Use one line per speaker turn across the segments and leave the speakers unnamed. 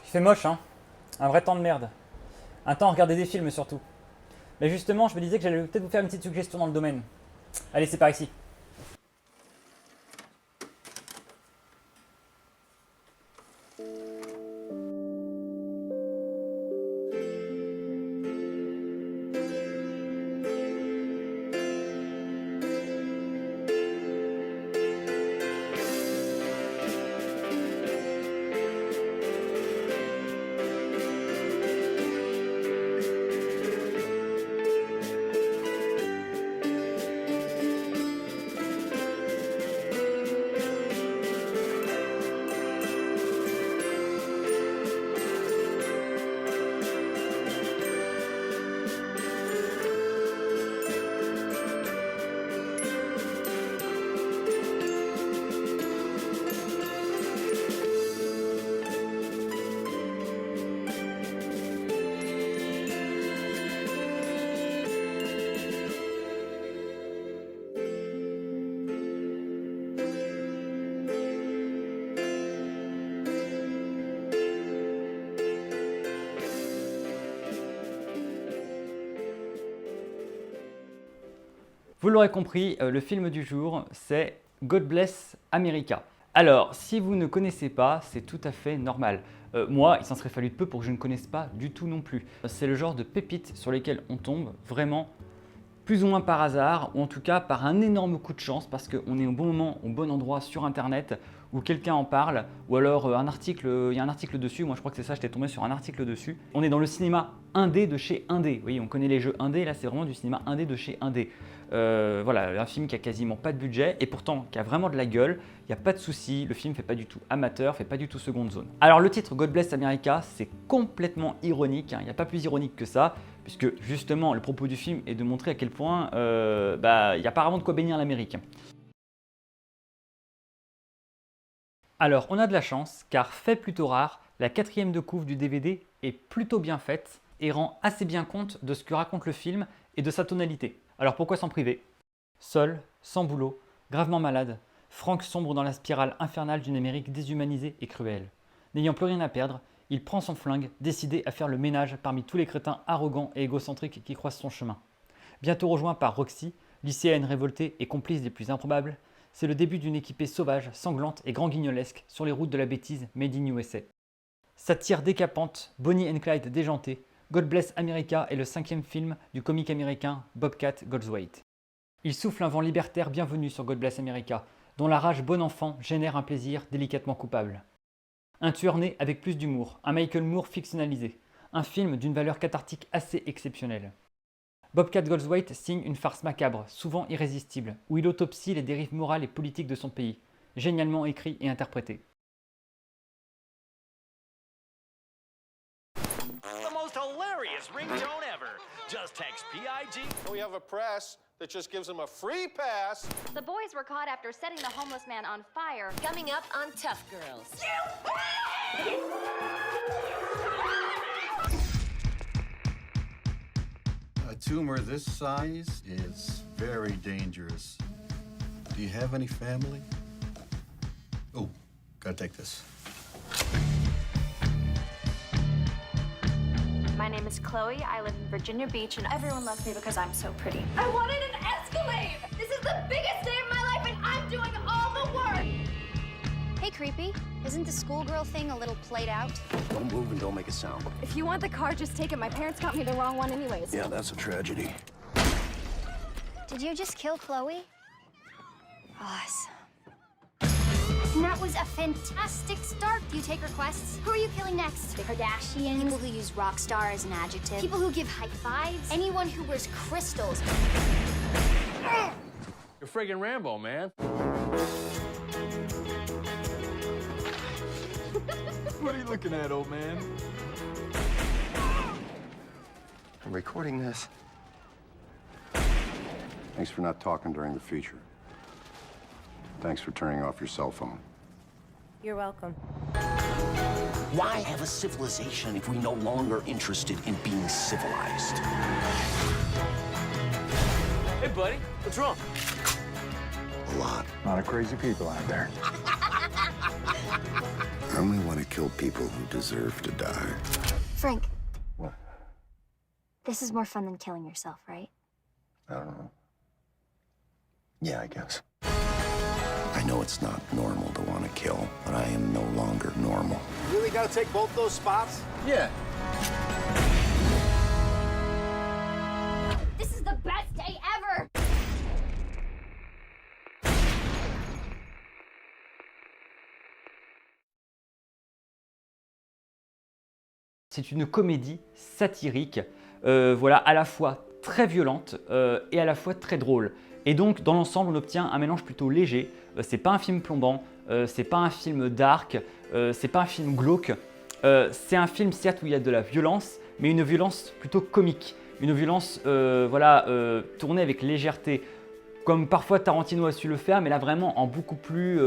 Il fait moche, hein. Un vrai temps de merde. Un temps à regarder des films surtout. Mais justement, je me disais que j'allais peut-être vous faire une petite suggestion dans le domaine. Allez, c'est par ici. Vous l'aurez compris, le film du jour, c'est God Bless America. Alors, si vous ne connaissez pas, c'est tout à fait normal. Moi, il s'en serait fallu de peu pour que je ne connaisse pas du tout non plus. C'est le genre de pépite sur lesquelles on tombe vraiment plus ou moins par hasard, ou en tout cas par un énorme coup de chance, parce qu'on est au bon moment, au bon endroit sur internet, où quelqu'un en parle, ou alors il y a un article dessus, moi je crois que c'est ça, j'étais tombé sur un article dessus. On est dans le cinéma indé de chez indé, vous voyez, on connaît les jeux indé, là c'est vraiment du cinéma indé de chez indé. Voilà, un film qui a quasiment pas de budget, et pourtant qui a vraiment de la gueule, il n'y a pas de souci, le film fait pas du tout amateur, fait pas du tout seconde zone. Alors le titre God Bless America, c'est complètement ironique, il n'y a pas plus ironique que ça, puisque justement le propos du film est de montrer à quel point il y a apparemment de quoi bénir l'Amérique. Alors on a de la chance, car fait plutôt rare, la quatrième de couve du DVD est plutôt bien faite et rend assez bien compte de ce que raconte le film et de sa tonalité. Alors pourquoi s'en priver? Seul, sans boulot, gravement malade, Frank sombre dans la spirale infernale d'une Amérique déshumanisée et cruelle. N'ayant plus rien à perdre, il prend son flingue, décidé à faire le ménage parmi tous les crétins arrogants et égocentriques qui croisent son chemin. Bientôt rejoint par Roxy, lycéenne révoltée et complice des plus improbables, c'est le début d'une équipée sauvage, sanglante et grand guignolesque sur les routes de la bêtise made in USA. Satire décapante, Bonnie and Clyde déjanté, God Bless America est le 5e film du comique américain Bobcat Goldthwait. Il souffle un vent libertaire bienvenu sur God Bless America, dont la rage bon enfant génère un plaisir délicatement coupable. Un tueur né avec plus d'humour, un Michael Moore fictionnalisé, un film d'une valeur cathartique assez exceptionnelle. Bobcat Goldthwait signe une farce macabre, souvent irrésistible, où il autopsie les dérives morales et politiques de son pays, génialement écrit et interprété.
The most hilarious ringtone ever. Just text PIG.
We have a press that just gives them a free pass.
The boys were caught after setting the homeless man on fire.
Coming up on Tough Girls.
A tumor this size is very dangerous. Do you have any family? Oh, gotta take this.
My name is Chloe. I live in Virginia Beach, and everyone loves me because I'm so pretty.
I wanted an Escalade! This is the biggest day of my life, and I'm doing all the work!
Hey, creepy. Isn't the schoolgirl thing a little played out?
Don't move and don't make a sound.
If you want the car, just take it. My parents got me the wrong one anyways.
Yeah, that's a tragedy.
Did you just kill Chloe? Awesome.
And that was a fantastic start. Do you take requests? Who are you killing next? The Kardashians?
People who use rock star as an adjective.
People who give high fives?
Anyone who wears crystals.
You're friggin' Rambo, man.
What are you looking at, old man?
I'm recording this. Thanks for not talking during the feature. Thanks for turning off your cell phone.
You're welcome.
Why have a civilization if we're no longer interested in being civilized?
Hey, buddy, what's wrong?
A lot.
A lot of crazy people out there. I only want to kill people who deserve to die.
Frank,
What?
this is more fun than killing yourself, right?
I don't know. Yeah, I guess. I know it's not normal to want to kill, but I am no longer normal.
Really gotta take both those spots?
Yeah.
This is the best day ever!
C'est une comédie satirique, voilà, à la fois très violente et à la fois très drôle. Et donc, dans l'ensemble, on obtient un mélange plutôt léger. C'est pas un film plombant, c'est pas un film dark, c'est pas un film glauque. C'est un film, certes, où il y a de la violence, mais une violence plutôt comique. Une violence, voilà, tournée avec légèreté. Comme parfois Tarantino a su le faire, mais là vraiment en beaucoup plus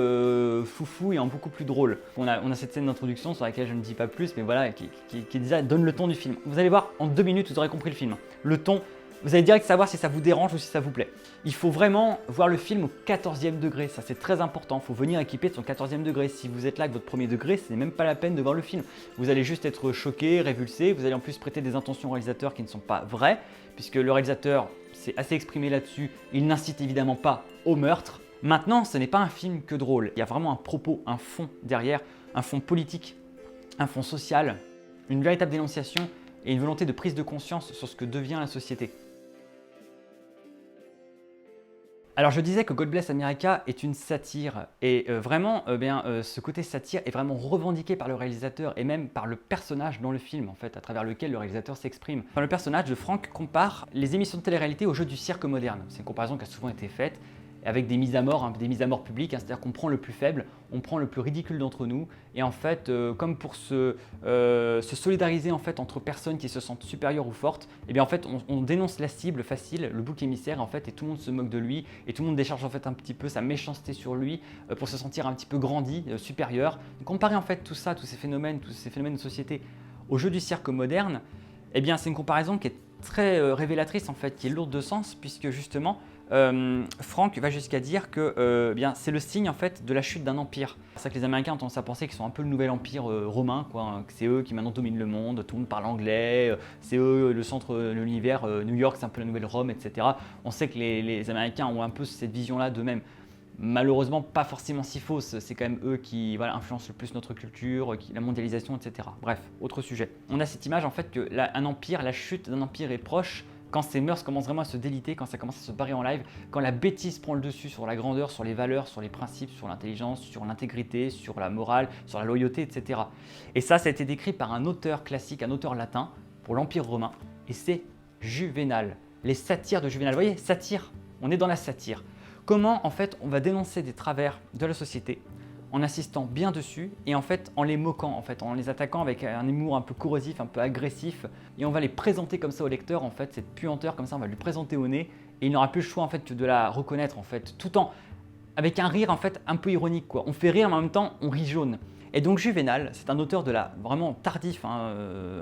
foufou et en beaucoup plus drôle. On a cette scène d'introduction sur laquelle je ne dis pas plus, mais voilà, qui déjà donne le ton du film. Vous allez voir, en 2 minutes, vous aurez compris le film. Le ton, vous allez direct savoir si ça vous dérange ou si ça vous plaît. Il faut vraiment voir le film au 14e degré, ça c'est très important. Il faut venir équipé de son 14e degré. Si vous êtes là avec votre premier degré, ce n'est même pas la peine de voir le film. Vous allez juste être choqué, révulsé, vous allez en plus prêter des intentions au réalisateur qui ne sont pas vraies, puisque le réalisateur s'est assez exprimé là-dessus, il n'incite évidemment pas au meurtre. Maintenant, ce n'est pas un film que drôle, il y a vraiment un propos, un fond derrière, un fond politique, un fond social, une véritable dénonciation et une volonté de prise de conscience sur ce que devient la société. Alors je disais que God Bless America est une satire et vraiment ce côté satire est vraiment revendiqué par le réalisateur et même par le personnage dans le film en fait à travers lequel le réalisateur s'exprime. Enfin, le personnage de Frank compare les émissions de télé-réalité aux jeux du cirque moderne. C'est une comparaison qui a souvent été faite avec des mises à mort, des mises à mort publiques, c'est-à-dire qu'on prend le plus faible, on prend le plus ridicule d'entre nous et en fait comme pour se solidariser en fait entre personnes qui se sentent supérieures ou fortes, et bien en fait on dénonce la cible facile, le bouc émissaire en fait, et tout le monde se moque de lui et tout le monde décharge en fait un petit peu sa méchanceté sur lui pour se sentir un petit peu grandi, supérieur. Comparer en fait tout ça, tous ces phénomènes de société au jeu du cirque moderne, eh bien c'est une comparaison qui est très révélatrice en fait, qui est lourde de sens puisque justement Frank va jusqu'à dire que c'est le signe en fait de la chute d'un empire. C'est ça que les Américains ont tendance à penser qu'ils sont un peu le nouvel empire romain, quoi, hein, que c'est eux qui maintenant dominent le monde, tout le monde parle anglais, c'est eux le centre de l'univers, New York c'est un peu la nouvelle Rome, etc. On sait que les Américains ont un peu cette vision-là d'eux-mêmes. Malheureusement pas forcément si fausse, c'est quand même eux qui influencent le plus notre culture, la mondialisation, etc. Bref, autre sujet. On a cette image en fait que un empire, la chute d'un empire est proche, quand ces mœurs commencent vraiment à se déliter, quand ça commence à se barrer en live, quand la bêtise prend le dessus sur la grandeur, sur les valeurs, sur les principes, sur l'intelligence, sur l'intégrité, sur la morale, sur la loyauté, etc. Et ça a été décrit par un auteur classique, un auteur latin pour l'Empire romain, et c'est Juvénal. Les satires de Juvénal. Vous voyez, satire, on est dans la satire. Comment en fait on va dénoncer des travers de la société en insistant bien dessus et en fait en les moquant, en fait, en les attaquant avec un humour un peu corrosif, un peu agressif, et on va les présenter comme ça au lecteur, en fait, cette puanteur comme ça, on va lui présenter au nez et il n'aura plus le choix en fait que de la reconnaître en fait, tout en avec un rire en fait un peu ironique quoi. On fait rire mais en même temps on rit jaune. Et donc Juvénal, c'est un auteur de la vraiment tardif, hein,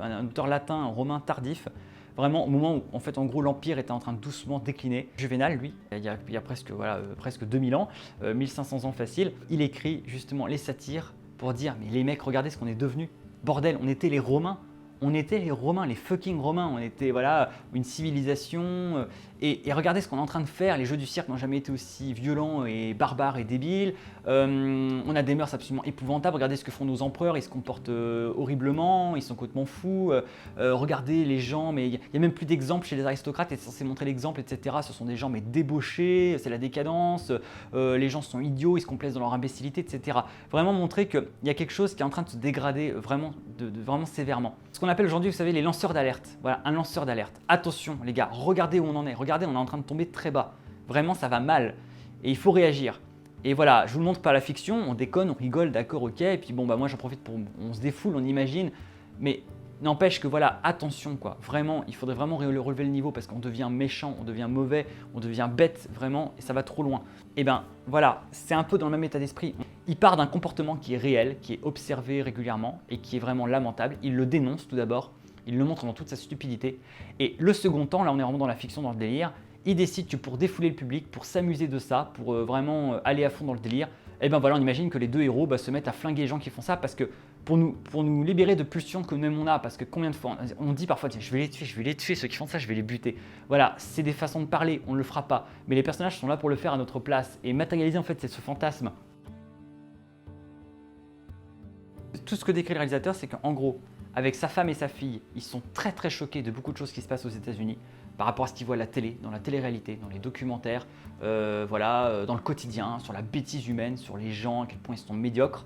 un auteur latin, un romain tardif. Vraiment au moment où en fait en gros l'empire était en train de doucement décliner. Juvénal lui, il y a presque 2000 ans, 1500 ans facile, il écrit justement les satires pour dire mais les mecs regardez ce qu'on est devenus, bordel on était les Romains. On était les Romains, les fucking Romains, on était voilà, une civilisation et regardez ce qu'on est en train de faire, les jeux du cirque n'ont jamais été aussi violents et barbares et débiles, on a des mœurs absolument épouvantables, regardez ce que font nos empereurs, ils se comportent horriblement, ils sont complètement fous, regardez les gens, mais il n'y a même plus d'exemples chez les aristocrates, c'est censé montrer l'exemple, etc. Ce sont des gens mais débauchés, c'est la décadence, les gens sont idiots, ils se complaisent dans leur imbécilité, etc. Vraiment montrer qu'il y a quelque chose qui est en train de se dégrader vraiment, vraiment sévèrement. Ce qu'on appelle aujourd'hui, vous savez, les lanceurs d'alerte. Voilà, un lanceur d'alerte. Attention les gars, regardez où on en est. Regardez, on est en train de tomber très bas. Vraiment, ça va mal. Et il faut réagir. Et voilà, je vous le montre pas la fiction, on déconne, on rigole, d'accord, ok. Et puis bon, bah moi j'en profite pour... On se défoule, on imagine. Mais n'empêche que voilà, attention quoi. Vraiment, il faudrait vraiment relever le niveau parce qu'on devient méchant, on devient mauvais, on devient bête, vraiment, et ça va trop loin. Et ben voilà, c'est un peu dans le même état d'esprit. Il part d'un comportement qui est réel, qui est observé régulièrement et qui est vraiment lamentable. Il le dénonce tout d'abord, il le montre dans toute sa stupidité. Et le second temps, là on est vraiment dans la fiction, dans le délire, il décide que pour défouler le public, pour s'amuser de ça, pour vraiment aller à fond dans le délire, et ben voilà, on imagine que les deux héros se mettent à flinguer les gens qui font ça parce que pour nous libérer de pulsions que nous-mêmes on a, parce que combien de fois on dit parfois je vais les tuer, ceux qui font ça, je vais les buter. Voilà, c'est des façons de parler, on ne le fera pas, mais les personnages sont là pour le faire à notre place et matérialiser en fait c'est ce fantasme. Tout ce que décrit le réalisateur, c'est qu'en gros, avec sa femme et sa fille, ils sont très très choqués de beaucoup de choses qui se passent aux États-Unis par rapport à ce qu'ils voient à la télé, dans la télé-réalité, dans les documentaires, dans le quotidien, sur la bêtise humaine, sur les gens, à quel point ils sont médiocres.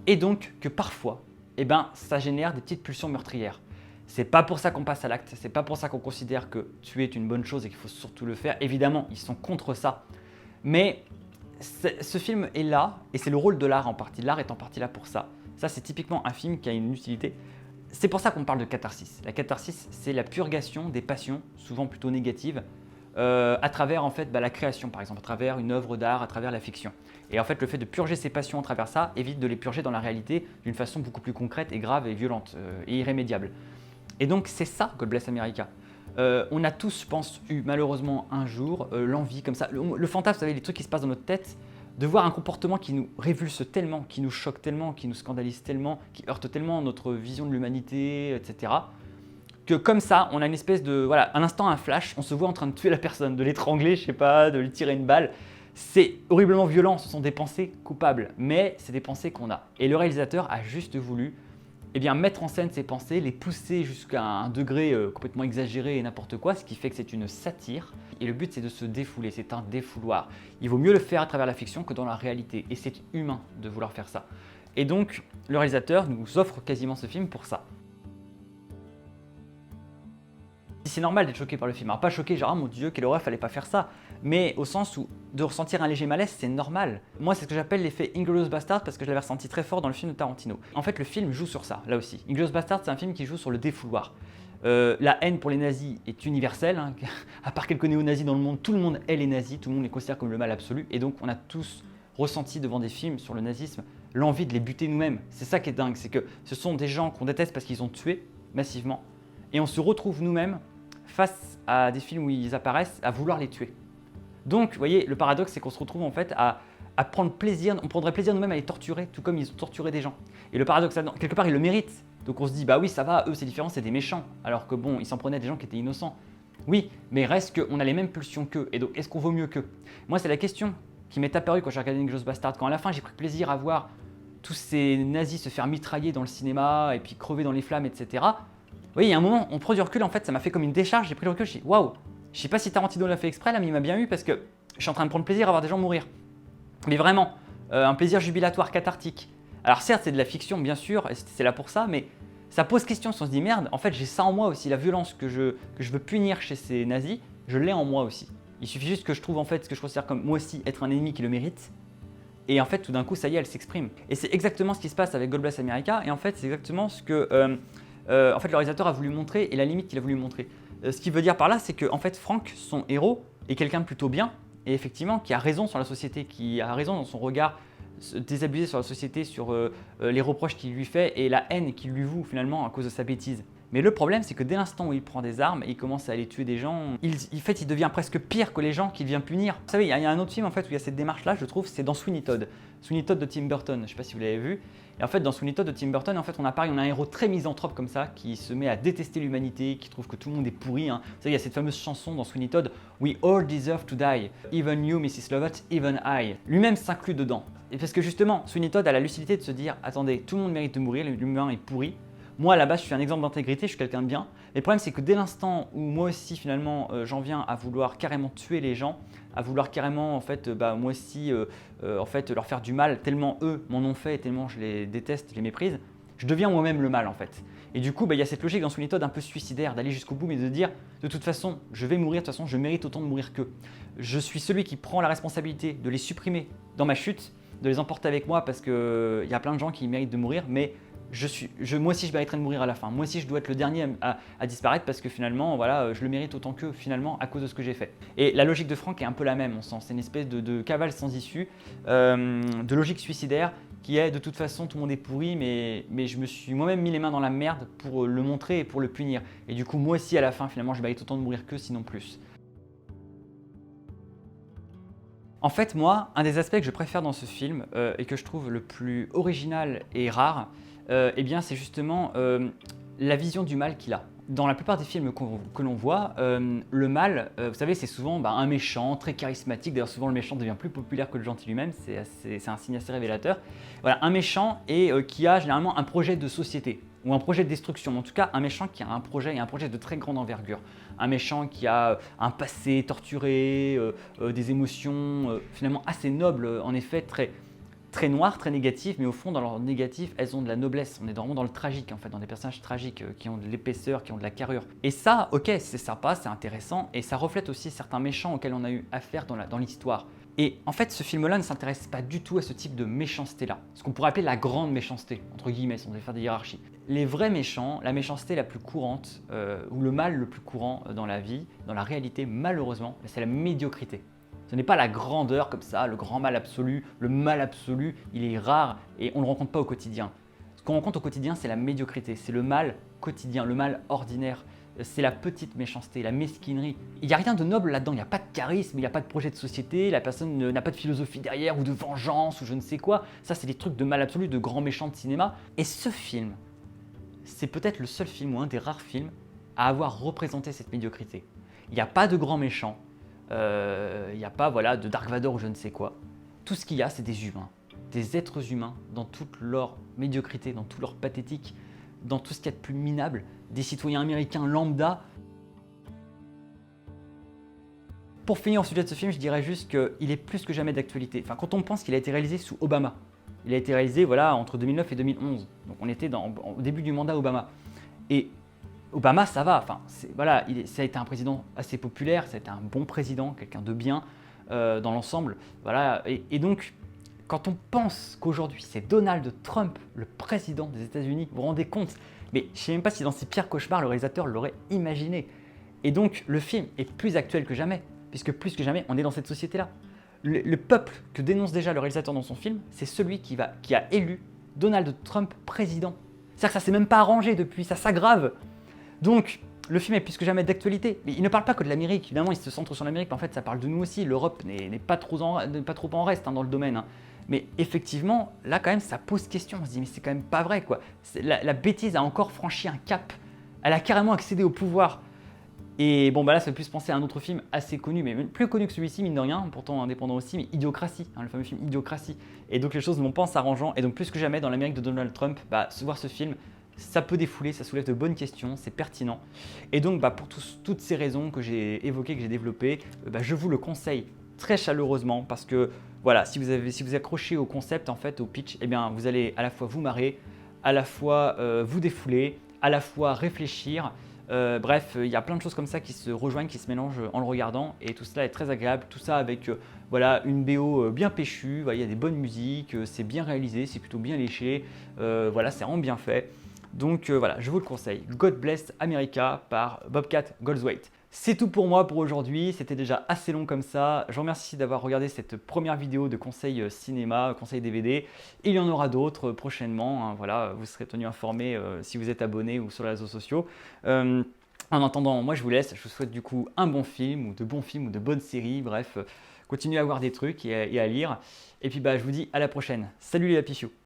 Et donc que parfois, ça génère des petites pulsions meurtrières. C'est pas pour ça qu'on passe à l'acte, c'est pas pour ça qu'on considère que tuer est une bonne chose et qu'il faut surtout le faire. Évidemment, ils sont contre ça. Mais ce film est là, et c'est le rôle de l'art en partie. L'art est en partie là pour ça. Ça, c'est typiquement un film qui a une utilité. C'est pour ça qu'on parle de catharsis. La catharsis, c'est la purgation des passions, souvent plutôt négatives, à travers en fait, la création, par exemple, à travers une œuvre d'art, à travers la fiction. Et en fait, le fait de purger ces passions à travers ça évite de les purger dans la réalité d'une façon beaucoup plus concrète et grave et violente et irrémédiable. Et donc, c'est ça, God Bless America. On a tous, je pense, eu malheureusement un jour l'envie comme ça. Le fantasme, vous savez, les trucs qui se passent dans notre tête, de voir un comportement qui nous révulse tellement, qui nous choque tellement, qui nous scandalise tellement, qui heurte tellement notre vision de l'humanité, etc. Que comme ça, on a une espèce de, un instant, un flash, on se voit en train de tuer la personne, de l'étrangler, je sais pas, de lui tirer une balle. C'est horriblement violent, ce sont des pensées coupables, mais c'est des pensées qu'on a. Et le réalisateur a juste voulu mettre en scène ces pensées, les pousser jusqu'à un degré complètement exagéré et n'importe quoi, ce qui fait que c'est une satire. Et le but, c'est de se défouler, c'est un défouloir. Il vaut mieux le faire à travers la fiction que dans la réalité. Et c'est humain de vouloir faire ça. Et donc, le réalisateur nous offre quasiment ce film pour ça. C'est normal d'être choqué par le film. Alors pas choqué, genre « Ah mon Dieu, quelle horreur, fallait pas faire ça !» Mais au sens où de ressentir un léger malaise, c'est normal. Moi, c'est ce que j'appelle l'effet Inglourious Basterds parce que je l'avais ressenti très fort dans le film de Tarantino. En fait, le film joue sur ça, là aussi. Inglourious Basterds, c'est un film qui joue sur le défouloir. La haine pour les nazis est universelle. À part quelques néo-nazis dans le monde, tout le monde hait les nazis, tout le monde les considère comme le mal absolu. Et donc, on a tous ressenti devant des films sur le nazisme l'envie de les buter nous-mêmes. C'est ça qui est dingue, c'est que ce sont des gens qu'on déteste parce qu'ils ont tué massivement. Et on se retrouve nous-mêmes face à des films où ils apparaissent, à vouloir les tuer. Donc, vous voyez, le paradoxe, c'est qu'on se retrouve en fait à prendre plaisir, on prendrait plaisir nous-mêmes à les torturer, tout comme ils ont torturé des gens. Et le paradoxe, quelque part, ils le méritent. Donc on se dit, bah oui, ça va, eux, c'est différent, c'est des méchants. Alors que bon, ils s'en prenaient à des gens qui étaient innocents. Oui, mais reste qu'on a les mêmes pulsions qu'eux. Et donc, est-ce qu'on vaut mieux qu'eux? Moi, c'est la question qui m'est apparue quand j'ai regardé Inglourious Basterds. Quand à la fin, j'ai pris plaisir à voir tous ces nazis se faire mitrailler dans le cinéma et puis crever dans les flammes, etc. Vous voyez, il y a un moment, on prend du recul, en fait, ça m'a fait comme une décharge, j'ai pris le recul, je me suis dit, waouh, je sais pas si Tarantino l'a fait exprès, là, mais il m'a bien eu parce que je suis en train de prendre plaisir à voir des gens mourir. Mais vraiment, un plaisir jubilatoire, cathartique. Alors certes, c'est de la fiction, bien sûr, et c'est là pour ça, mais ça pose question si on se dit, merde, en fait, j'ai ça en moi aussi, la violence que je veux punir chez ces nazis, je l'ai en moi aussi. Il suffit juste que je trouve, en fait, ce que je considère comme, moi aussi, être un ennemi qui le mérite. Et en fait, tout d'un coup, ça y est, elle s'exprime. Et c'est exactement ce qui se passe avec God Bless America, et en fait, c'est exactement ce que le réalisateur a voulu montrer et la limite qu'il a voulu montrer. Ce qu'il veut dire par là, c'est que en fait, Frank, son héros, est quelqu'un de plutôt bien et effectivement qui a raison sur la société, qui a raison dans son regard désabusé sur la société, sur les reproches qu'il lui fait et la haine qu'il lui voue finalement à cause de sa bêtise. Mais le problème, c'est que dès l'instant où il prend des armes et il commence à aller tuer des gens, il devient presque pire que les gens qu'il vient punir. Vous savez, il y a un autre film en fait où il y a cette démarche-là, je trouve, c'est dans Sweeney Todd. Sweeney Todd de Tim Burton, je ne sais pas si vous l'avez vu. Et en fait, dans Sweeney Todd de Tim Burton, en fait, on a un héros très misanthrope comme ça, qui se met à détester l'humanité, qui trouve que tout le monde est pourri. Vous savez, il y a cette fameuse chanson dans Sweeney Todd, We all deserve to die, even you, Mrs. Lovett, even I. Lui-même s'inclut dedans. Et parce que justement, Sweeney Todd a la lucidité de se dire, attendez, tout le monde mérite de mourir, l'humain est pourri. Moi, à la base, je suis un exemple d'intégrité, je suis quelqu'un de bien. Mais le problème, c'est que dès l'instant où moi aussi, finalement, j'en viens à vouloir carrément tuer les gens, à vouloir carrément, en fait, moi aussi, en fait, leur faire du mal, tellement eux m'en ont fait, tellement je les déteste, je les méprise, je deviens moi-même le mal, en fait. Et du coup, il y a cette logique dans Sweeney Todd un peu suicidaire, d'aller jusqu'au bout, mais de dire, de toute façon, je vais mourir, de toute façon, je mérite autant de mourir qu'eux. Je suis celui qui prend la responsabilité de les supprimer dans ma chute, de les emporter avec moi, parce qu'il y a plein de gens qui méritent de mourir, mais moi aussi, je mériterais de mourir à la fin. Moi aussi, je dois être le dernier à disparaître parce que finalement, voilà, je le mérite autant qu'eux, finalement, à cause de ce que j'ai fait. Et la logique de Frank est un peu la même, on sent. C'est une espèce de cavale sans issue, de logique suicidaire qui est de toute façon, tout le monde est pourri, mais je me suis moi-même mis les mains dans la merde pour le montrer et pour le punir. Et du coup, moi aussi, à la fin, finalement, je mérite autant de mourir qu'eux, sinon plus. En fait, moi, un des aspects que je préfère dans ce film et que je trouve le plus original et rare, eh bien, c'est justement la vision du mal qu'il a. Dans la plupart des films que l'on voit, le mal, vous savez, c'est souvent un méchant, très charismatique. D'ailleurs, souvent le méchant devient plus populaire que le gentil lui-même. C'est un signe assez révélateur. Voilà, un méchant et qui a généralement un projet de société ou un projet de destruction. En tout cas, un méchant qui a un projet et un projet de très grande envergure. Un méchant qui a un passé torturé, des émotions finalement assez nobles, en effet, très noires, très négatives, mais au fond, dans leur négatif, elles ont de la noblesse. On est vraiment dans le tragique, en fait, dans des personnages tragiques qui ont de l'épaisseur, qui ont de la carrure. Et ça, ok, c'est sympa, c'est intéressant, et ça reflète aussi certains méchants auxquels on a eu affaire dans l'histoire. Et en fait, ce film-là ne s'intéresse pas du tout à ce type de méchanceté-là, ce qu'on pourrait appeler la grande méchanceté, entre guillemets, si on devait faire des hiérarchies. Les vrais méchants, la méchanceté la plus courante, ou le mal le plus courant dans la vie, dans la réalité, malheureusement, c'est la médiocrité. Ce n'est pas la grandeur comme ça, le grand mal absolu. Le mal absolu, il est rare et on ne le rencontre pas au quotidien. Ce qu'on rencontre au quotidien, c'est la médiocrité, c'est le mal quotidien, le mal ordinaire. C'est la petite méchanceté, la mesquinerie. Il n'y a rien de noble là-dedans, il n'y a pas de charisme, il n'y a pas de projet de société, la personne n'a pas de philosophie derrière ou de vengeance ou je ne sais quoi. Ça, c'est des trucs de mal absolu, de grands méchants de cinéma. Et ce film, c'est peut-être le seul film ou un des rares films à avoir représenté cette médiocrité. Il n'y a pas de grands méchants. Il n'y a pas de Dark Vador ou je ne sais quoi. Tout ce qu'il y a, c'est des humains, des êtres humains dans toute leur médiocrité, dans tout leur pathétique, dans tout ce qu'il y a de plus minable, des citoyens américains lambda. Pour finir au sujet de ce film, je dirais juste qu'il est plus que jamais d'actualité. Enfin, quand on pense qu'il a été réalisé sous Obama, il a été réalisé entre 2009 et 2011, donc on était au début du mandat Obama. Et Obama, ça va, ça a été un président assez populaire, ça a été un bon président, quelqu'un de bien dans l'ensemble. Voilà. Et donc, quand on pense qu'aujourd'hui, c'est Donald Trump, le président des États-Unis, vous vous rendez compte? Mais je ne sais même pas si dans ses pires cauchemars, le réalisateur l'aurait imaginé. Et donc, le film est plus actuel que jamais, puisque plus que jamais, on est dans cette société-là. Le peuple que dénonce déjà le réalisateur dans son film, c'est celui qui a élu Donald Trump président. C'est-à-dire que ça ne s'est même pas arrangé depuis, ça s'aggrave. Donc, le film est plus que jamais d'actualité. Mais il ne parle pas que de l'Amérique. Évidemment, il se centre sur l'Amérique, mais en fait, ça parle de nous aussi. L'Europe n'est pas trop en reste dans le domaine. Mais effectivement, là, quand même, ça pose question. On se dit, mais c'est quand même pas vrai, quoi. La bêtise a encore franchi un cap. Elle a carrément accédé au pouvoir. Et bon, là, ça fait plus penser à un autre film assez connu, mais plus connu que celui-ci, mine de rien, pourtant indépendant aussi, mais Idiocratie, le fameux film Idiocratie. Et donc, les choses ne vont pas en s'arrangeant. Et donc, plus que jamais, dans l'Amérique de Donald Trump, voir ce film, ça peut défouler, ça soulève de bonnes questions, c'est pertinent. Et donc, pour toutes ces raisons que j'ai évoquées, que j'ai développées, je vous le conseille très chaleureusement parce que, voilà, si vous accrochez au concept, en fait, au pitch, eh bien, vous allez à la fois vous marrer, à la fois vous défouler, à la fois réfléchir. Bref, il y a plein de choses comme ça qui se rejoignent, qui se mélangent en le regardant et tout cela est très agréable. Tout ça avec une BO bien péchue, il y a des bonnes musiques, c'est bien réalisé, c'est plutôt bien léché, c'est vraiment bien fait. Donc je vous le conseille. God Bless America par Bobcat Goldthwait. C'est tout pour moi pour aujourd'hui, c'était déjà assez long comme ça. Je vous remercie d'avoir regardé cette première vidéo de conseil cinéma, conseil DVD. Il y en aura d'autres prochainement, vous serez tenu informé si vous êtes abonné ou sur les réseaux sociaux. En attendant, moi je vous laisse, je vous souhaite du coup un bon film ou de bons films ou de bonnes séries, bref, continuez à voir des trucs et à lire. Et puis je vous dis à la prochaine. Salut les Happy Few.